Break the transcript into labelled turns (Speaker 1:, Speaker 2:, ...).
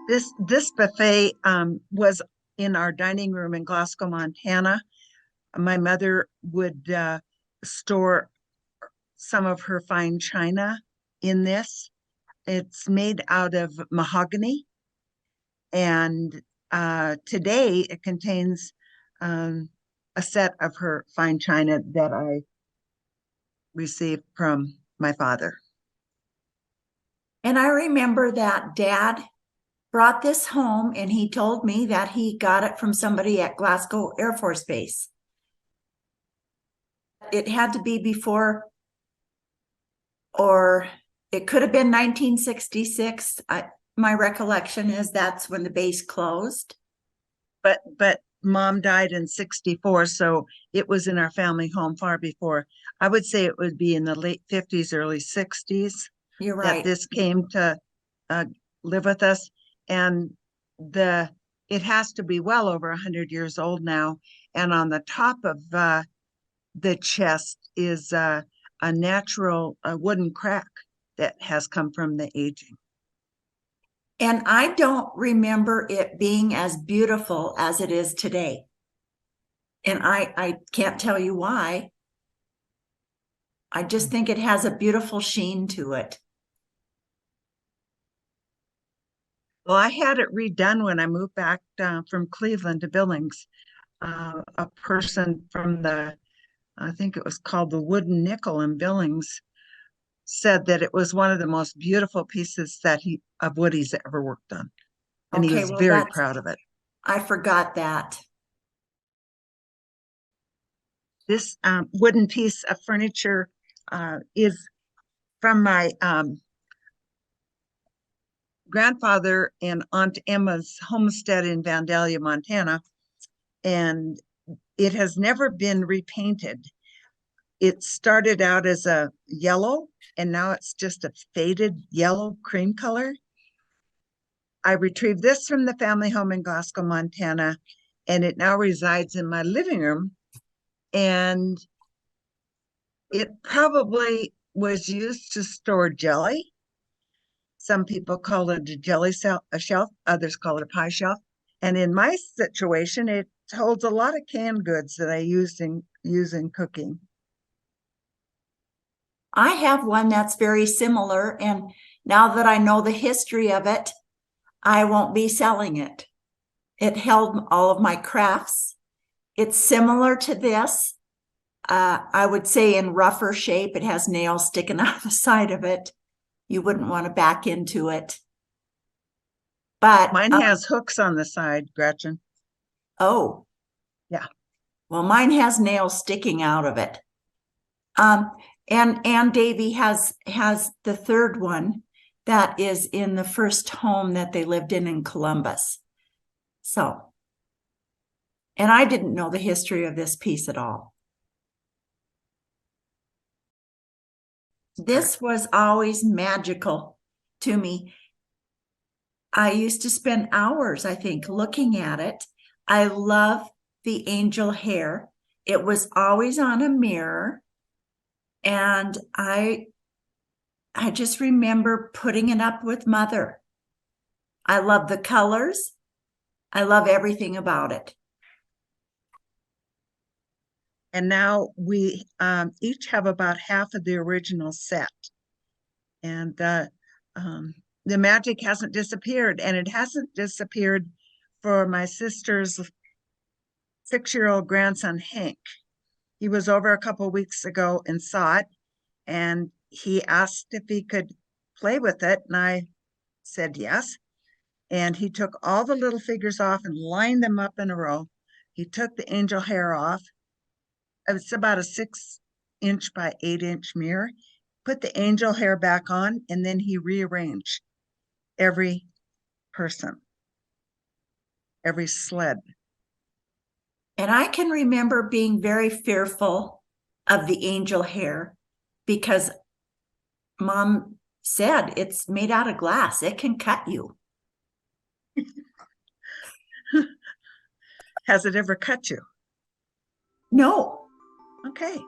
Speaker 1: This buffet was in our dining room in Glasgow, Montana. My mother would store some of her fine china in this. It's made out of mahogany, and today it contains um, a set of her fine china that I received from my father.
Speaker 2: And I remember that Dad brought this home and he told me that he got it from somebody at Glasgow Air Force Base. It had to be before, or it could have been 1966. My recollection is that's when the base closed.
Speaker 1: But mom died in 64, so it was in our family home far before. I would say it would be in the late 50s, early 60s
Speaker 2: You're
Speaker 1: that
Speaker 2: right.
Speaker 1: this came to uh, live with us. And the it has to be well over 100 years old now. And on the top of the chest is a natural wooden crack that has come from the aging.
Speaker 2: And I don't remember it being as beautiful as it is today. And I can't tell you why. I just think it has a beautiful sheen to it.
Speaker 1: Well, I had it redone when I moved back from Cleveland to Billings. A person from I think it was called the Wooden Nickel in Billings, said that it was one of the most beautiful pieces of wood he's ever worked on. And he
Speaker 2: Okay,
Speaker 1: was
Speaker 2: well,
Speaker 1: very proud of it.
Speaker 2: I forgot that.
Speaker 1: This wooden piece of furniture is from my grandfather and Aunt Emma's homestead in Vandalia, Montana, and it has never been repainted. It started out as a yellow, and now it's just a faded yellow cream color. I retrieved this from the family home in Glasgow, Montana, and it now resides in my living room. And it probably was used to store jelly. Some people call it a shelf, others call it a pie shelf. And in my situation, it holds a lot of canned goods that I use in cooking.
Speaker 2: I have one that's very similar. And now that I know the history of it, I won't be selling it. It held all of my crafts. It's similar to this. I would say in rougher shape. It has nails sticking out of the side of it. You wouldn't want to back into it. But
Speaker 1: Mine has hooks on the side, Gretchen.
Speaker 2: oh,
Speaker 1: yeah.
Speaker 2: Well, mine has nails sticking out of it. And Ann Davy has the third one that is in the first home that they lived in Columbus. So, and I didn't know the history of this piece at all. This was always magical to me. I used to spend hours, I think, looking at it. I love the angel hair. It was always on a mirror. And I just remember putting it up with Mother. I love the colors. I love everything about it.
Speaker 1: And now we each have about half of the original set. And the magic hasn't disappeared. And it hasn't disappeared for my sister's 6-year-old grandson, Hank. He was over a couple of weeks ago and saw it. And he asked if he could play with it. And I said yes. And he took all the little figures off and lined them up in a row. He took the angel hair off. It's about a 6-inch by 8-inch mirror. Put the angel hair back on, and then he rearranged every person, every sled.
Speaker 2: And I can remember being very fearful of the angel hair because Mom said it's made out of glass. It can cut you.
Speaker 1: Has it ever cut you?
Speaker 2: No.
Speaker 1: Okay.